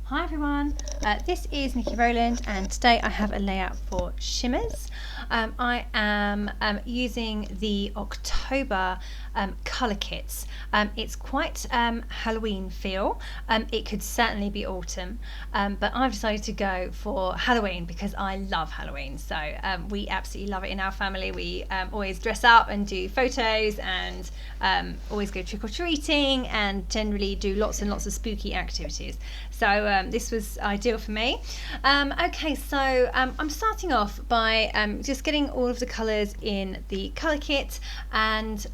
Hi everyone, this is Niki Rowland and today I have a layout for Shimmerz. I am using the October Color Kitz. It's quite Halloween feel. It could certainly be autumn, but I've decided to go for Halloween because I love Halloween. So we absolutely love it in our family. We always dress up and do photos and always go trick-or-treating and generally do lots and lots of spooky activities. So this was ideal for me. Okay, so I'm starting off by just getting all of the colours in the colour kit and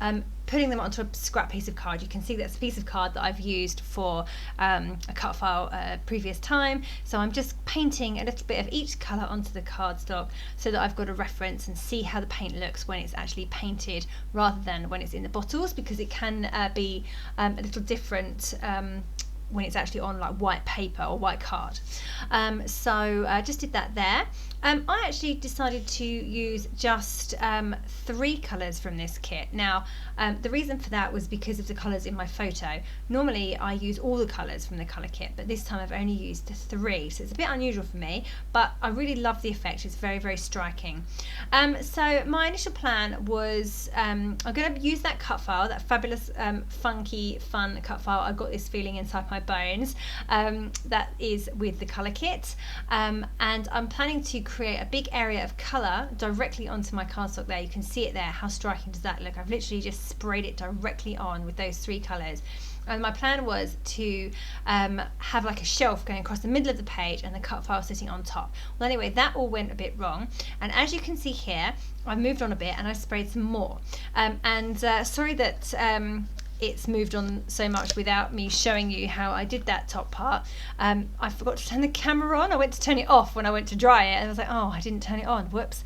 putting them onto a scrap piece of card. You can see that's a piece of card that I've used for a cut file previous time. So I'm just painting a little bit of each colour onto the cardstock so that I've got a reference and see how the paint looks when it's actually painted rather than when it's in the bottles, because it can be a little different when it's actually on like white paper or white card. So I just did that there. I actually decided to use just 3 colours from this kit. Now the reason for that was because of the colours in my photo. Normally I use all the colours from the colour kit, but this time I've only used 3, so it's a bit unusual for me, but I really love the effect. It's very, very striking. So my initial plan was I'm going to use that cut file, that fabulous funky fun cut file. I've got this feeling inside my bones, that is with the colour kit, and I'm planning to create a big area of colour directly onto my cardstock there. You can see it there. How striking does that look? I've literally just sprayed it directly on with those 3 colours. And my plan was to have like a shelf going across the middle of the page and the cut file sitting on top. Well, anyway, that all went a bit wrong. And as you can see here, I've moved on a bit and I sprayed some more. Sorry that it's moved on so much without me showing you how I did that top part. I forgot to turn the camera on. I went to turn it off when I went to dry it and I was like, oh, I didn't turn it on, whoops.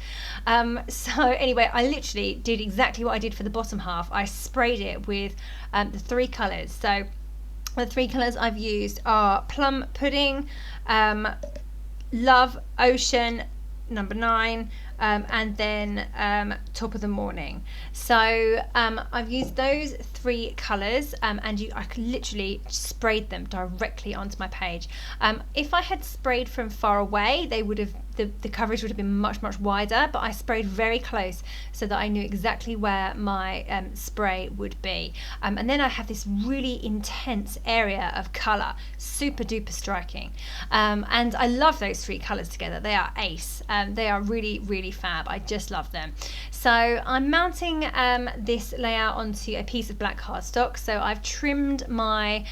So anyway, I literally did exactly what I did for the bottom half. I sprayed it with the 3 colours. So the 3 colours I've used are Plum Pudding, Love, Ocean, number 9, and then Top of the Morning. So I've used those 3 colours and I literally sprayed them directly onto my page. If I had sprayed from far away, they would have the coverage would have been much, much wider, but I sprayed very close so that I knew exactly where my spray would be. And then I have this really intense area of colour, super duper striking. And I love those 3 colours together. They are ace. They are really, really fab. I just love them. So I'm mounting this layout onto a piece of black cardstock. So I've trimmed my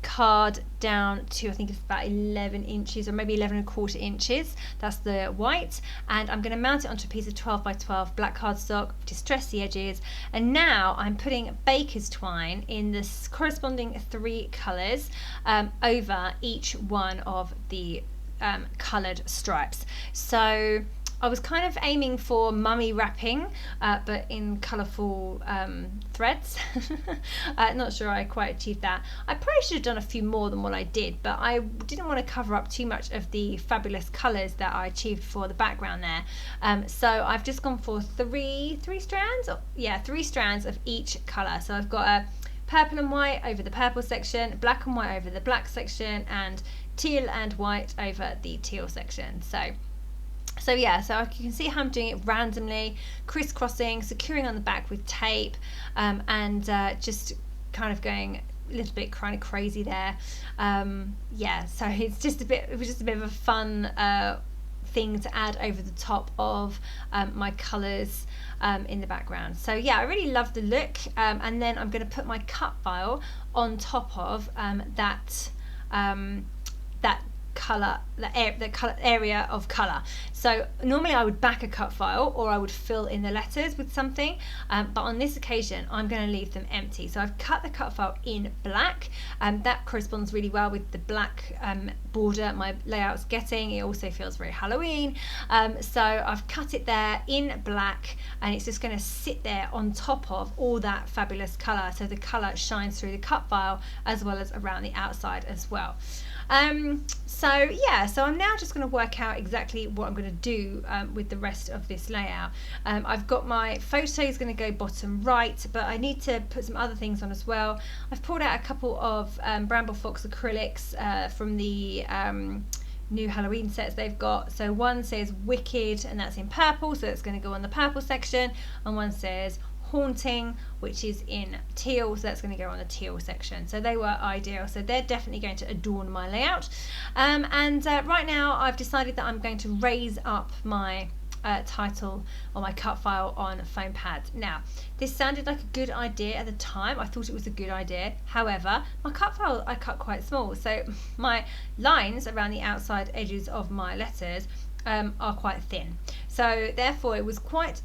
card down to, I think it's about 11 inches or maybe 11¼ inches. That's the white, and I'm going to mount it onto a piece of 12 by 12 black cardstock, distress the edges, and now I'm putting baker's twine in this corresponding 3 colours over each one of the coloured stripes. So I was kind of aiming for mummy wrapping, but in colourful threads. Not sure I quite achieved that. I probably should have done a few more than what I did, but I didn't want to cover up too much of the fabulous colours that I achieved for the background there. So I've just gone for 3 strands? Yeah, 3 strands of each colour. So I've got a purple and white over the purple section, black and white over the black section, and teal and white over the teal section. So yeah, so you can see how I'm doing it randomly, crisscrossing, securing on the back with tape, and just kind of going a little bit kind of crazy there. Yeah, so it was just a bit of a fun thing to add over the top of my colours in the background. So yeah, I really love the look, and then I'm going to put my cut file on top of that colour, the colour area of colour. So normally I would back a cut file or I would fill in the letters with something, but on this occasion I'm going to leave them empty. So I've cut the cut file in black, and that corresponds really well with the black border my layout's getting. It also feels very Halloween, so I've cut it there in black, and it's just going to sit there on top of all that fabulous colour, so the colour shines through the cut file as well as around the outside as well. So yeah, so I'm now just going to work out exactly what I'm going to do with the rest of this layout. I've got my photos going to go bottom right, but I need to put some other things on as well. I've pulled out a couple of Bramble Fox acrylics from the new Halloween sets they've got. So one says Wicked, and that's in purple, so it's going to go on the purple section, and one says Haunting, which is in teal, so that's going to go on the teal section. So they were ideal, so they're definitely going to adorn my layout. Right now I've decided that I'm going to raise up my title on my cut file on foam pads. Now, this sounded like a good idea at the time. I thought it was a good idea. However, my cut file I cut quite small, so my lines around the outside edges of my letters are quite thin. So therefore it was quite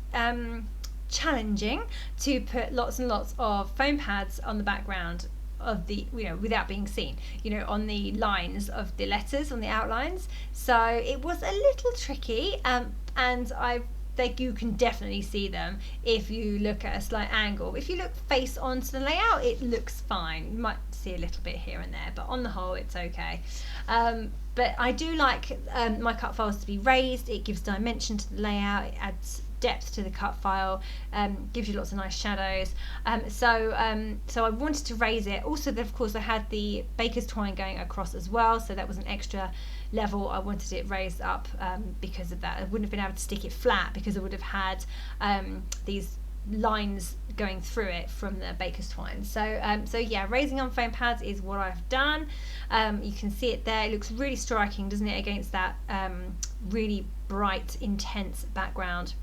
challenging to put lots and lots of foam pads on the background of the, without being seen, on the lines of the letters, on the outlines. So it was a little tricky, and I think you can definitely see them if you look at a slight angle. If you look face onto the layout, it looks fine. You might see a little bit here and there, but on the whole it's okay. But I do like my cut files to be raised. It gives dimension to the layout, it adds depth to the cut file, gives you lots of nice shadows. So I wanted to raise it. Also, of course, I had the baker's twine going across as well, so that was an extra level. I wanted it raised up because of that. I wouldn't have been able to stick it flat because I would have had these lines going through it from the baker's twine. So yeah, raising on foam pads is what I've done. You can see it there. It looks really striking, doesn't it, against that really bright, intense background.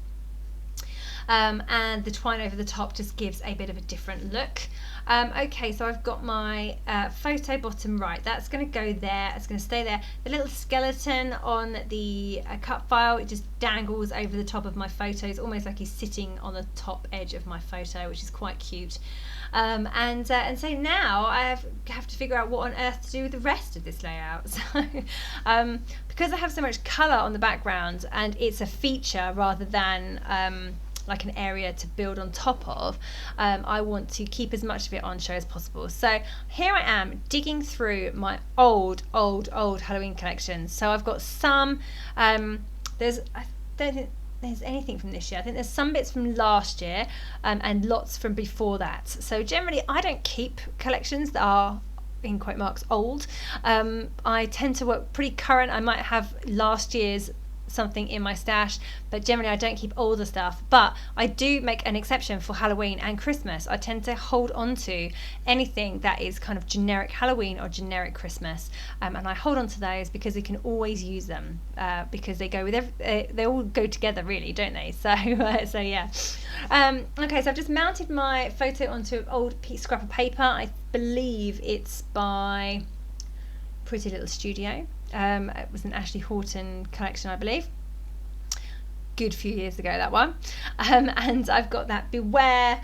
And the twine over the top just gives a bit of a different look. Okay, so I've got my photo bottom right. That's going to go there. It's going to stay there. The little skeleton on the cut file, it just dangles over the top of my photos, almost like he's sitting on the top edge of my photo, which is quite cute. And so now I have to figure out what on earth to do with the rest of this layout. So because I have so much colour on the background and it's a feature rather than like an area to build on top of, I want to keep as much of it on show as possible. So here I am digging through my old Halloween collections. So I've got some, I don't think there's anything from this year. I think there's some bits from last year and lots from before that. So generally I don't keep collections that are, in quote marks, old. I tend to work pretty current. I might have last year's something in my stash, but generally I don't keep older stuff. But I do make an exception for Halloween and Christmas. I tend to hold on to anything that is kind of generic Halloween or generic Christmas, and I hold on to those because we can always use them, because they go with they all go together, really, don't they? So so yeah. Okay, so I've just mounted my photo onto an old scrap of paper. I believe it's by Pretty Little Studio. It was an Ashley Horton collection, I believe. Good few years ago, that one. And I've got that Beware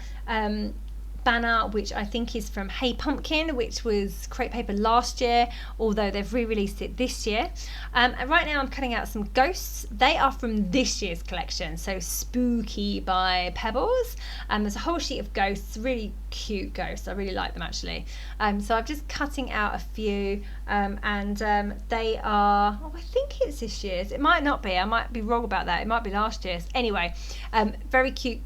banner, which I think is from Hey Pumpkin, which was crepe paper last year, although they've re-released it this year. And right now I'm cutting out some ghosts. They are from this year's collection, so Spooky by Pebbles. There's a whole sheet of ghosts, really cute ghosts. I really like them, actually. So I'm just cutting out a few, and they are, I think it's this year's. It might not be. I might be wrong about that. It might be last year's. Anyway, very cute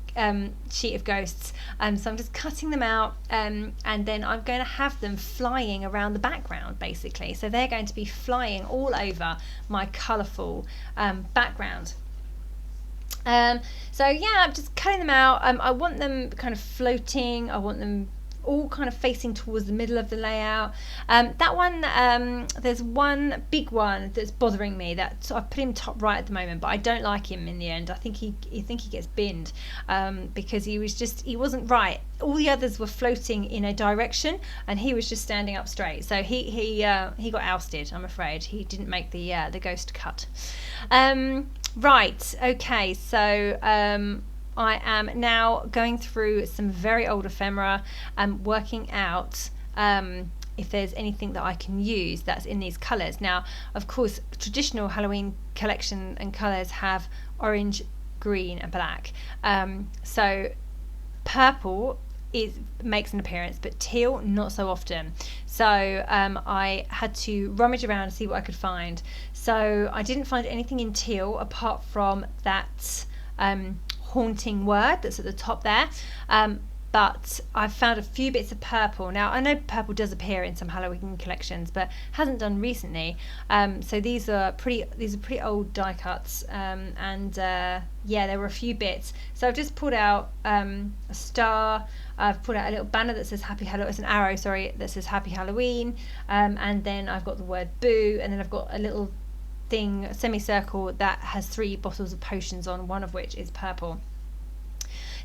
sheet of ghosts. So I'm just cutting them out, and then I'm going to have them flying around the background, basically. So they're going to be flying all over my colourful background. So yeah, I'm just cutting them out. I want them kind of floating. I want them all kind of facing towards the middle of the layout. That one, there's one big one that's bothering me. That I put him top right at the moment, but I don't like him in the end. I think he gets binned because he wasn't right. All the others were floating in a direction, and he was just standing up straight. So he got ousted. I'm afraid he didn't make the ghost cut. Right. Okay. So I am now going through some very old ephemera and working out if there's anything that I can use that's in these colours. Now, of course, traditional Halloween collection and colours have orange, green and black. So purple makes an appearance, but teal not so often. So I had to rummage around and see what I could find. So I didn't find anything in teal apart from that haunting word that's at the top there. But I've found a few bits of purple. Now, I know purple does appear in some Halloween collections, but hasn't done recently. So these are pretty old die cuts, yeah, there were a few bits. So I've just pulled out a star. I've pulled out a little banner that says Happy Halloween. It's an arrow, sorry, that says Happy Halloween. And then I've got the word boo, and then I've got a little thing, a semicircle that has 3 bottles of potions on, one of which is purple.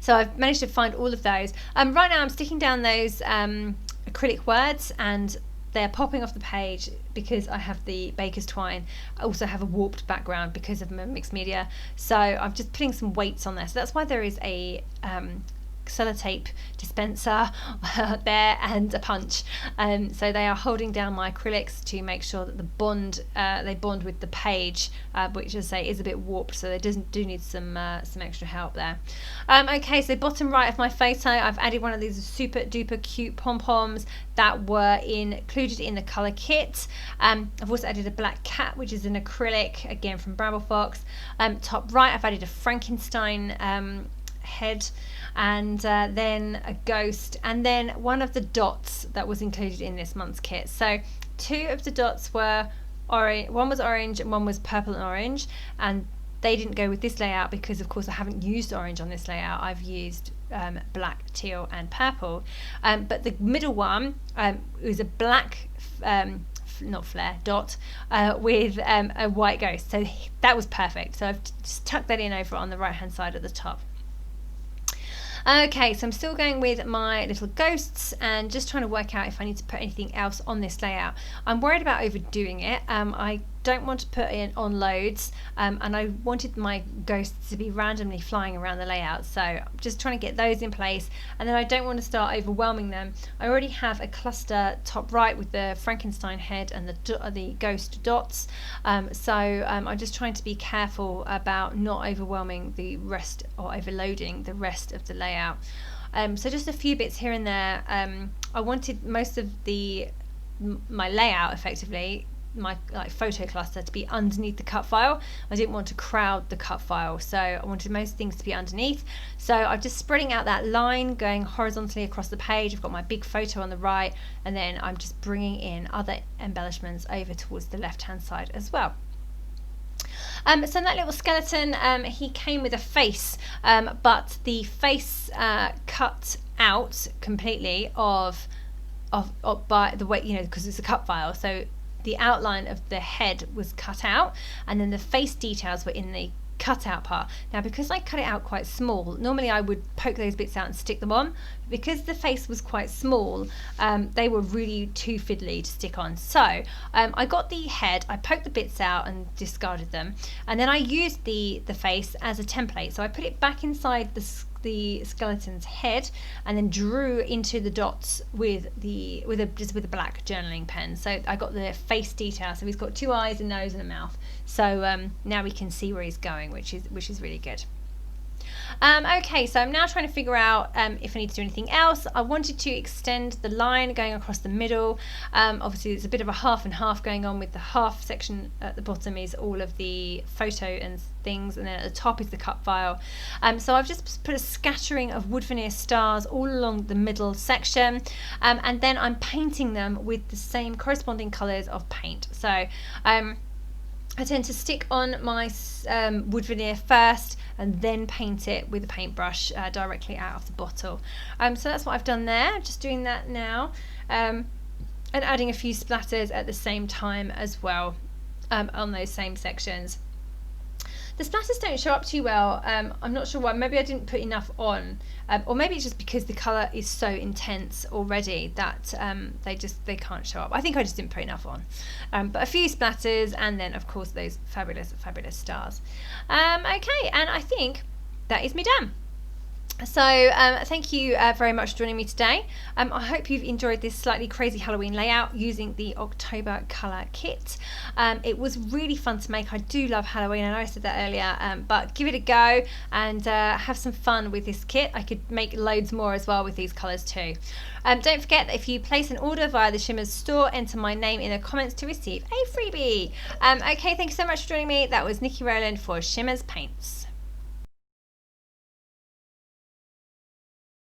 So I've managed to find all of those. Right now I'm sticking down those acrylic words, and they're popping off the page because I have the baker's twine. I also have a warped background because of my mixed media. So I'm just putting some weights on there. So that's why there is a sellotape dispenser there and a punch. So they are holding down my acrylics to make sure that they bond with the page, which I say is a bit warped, so they do need some extra help there. Okay, so bottom right of my photo, I've added one of these super duper cute pom-poms that were included in the color kit. I've also added a black cat, which is an acrylic, again from Bramble Fox. Top right, I've added a Frankenstein head, and then a ghost, and then one of the dots that was included in this month's kit. So 2 of the dots were orange, one was orange and one was purple and orange, and they didn't go with this layout because of course I haven't used orange on this layout. I've used black, teal and purple, but the middle one was a black not flare, dot with a white ghost, so that was perfect. So I've just tucked that in over on the right hand side at the top. Okay, so I'm still going with my little ghosts and just trying to work out if I need to put anything else on this layout. I'm worried about overdoing it. I don't want to put in on loads, and I wanted my ghosts to be randomly flying around the layout, so I'm just trying to get those in place, and then I don't want to start overwhelming them. I already have a cluster top right with the Frankenstein head and the ghost dots, so I'm just trying to be careful about not overwhelming the rest or overloading the rest of the layout. So just a few bits here and there. I wanted most of my layout, effectively my photo cluster, to be underneath the cut file. I didn't want to crowd the cut file, so I wanted most things to be underneath. So I'm just spreading out that line going horizontally across the page. I've got my big photo on the right, and then I'm just bringing in other embellishments over towards the left hand side as well. So that little skeleton, he came with a face, but the face cut out completely of by the way, because it's a cut file, so the outline of the head was cut out, and then the face details were in the cut out part. Now, because I cut it out quite small, normally I would poke those bits out and stick them on. Because the face was quite small, they were really too fiddly to stick on. So I got the head, I poked the bits out and discarded them, and then I used the face as a template. So I put it back inside the skeleton's head, and then drew into the dots with a black journaling pen. So I got the face detail. So he's got 2 eyes, a nose, and a mouth. So now we can see where he's going, which is really good. Okay, so I'm now trying to figure out if I need to do anything else. I wanted to extend the line going across the middle. Obviously there's a bit of a half and half going on, with the half section at the bottom is all of the photo and things, and then at the top is the cut file. So I've just put a scattering of wood veneer stars all along the middle section, and then I'm painting them with the same corresponding colours of paint. So I tend to stick on my wood veneer first and then paint it with a paintbrush directly out of the bottle. So that's what I've done there. I'm just doing that now, and adding a few splatters at the same time as well on those same sections. The splatters don't show up too well. I'm not sure why. Maybe I didn't put enough on, or maybe it's just because the colour is so intense already that they can't show up. I think I just didn't put enough on. But a few splatters, and then of course those fabulous stars. Okay, and I think that is me done. So thank you very much for joining me today. I hope you've enjoyed this slightly crazy Halloween layout using the October Color Kit. It was really fun to make. I do love Halloween. I know I said that earlier, but give it a go and have some fun with this kit. I could make loads more as well with these colours too. Don't forget that if you place an order via the Shimmerz store, enter my name in the comments to receive a freebie. Okay, thank you so much for joining me. That was Niki Rowland for Shimmerz Paints.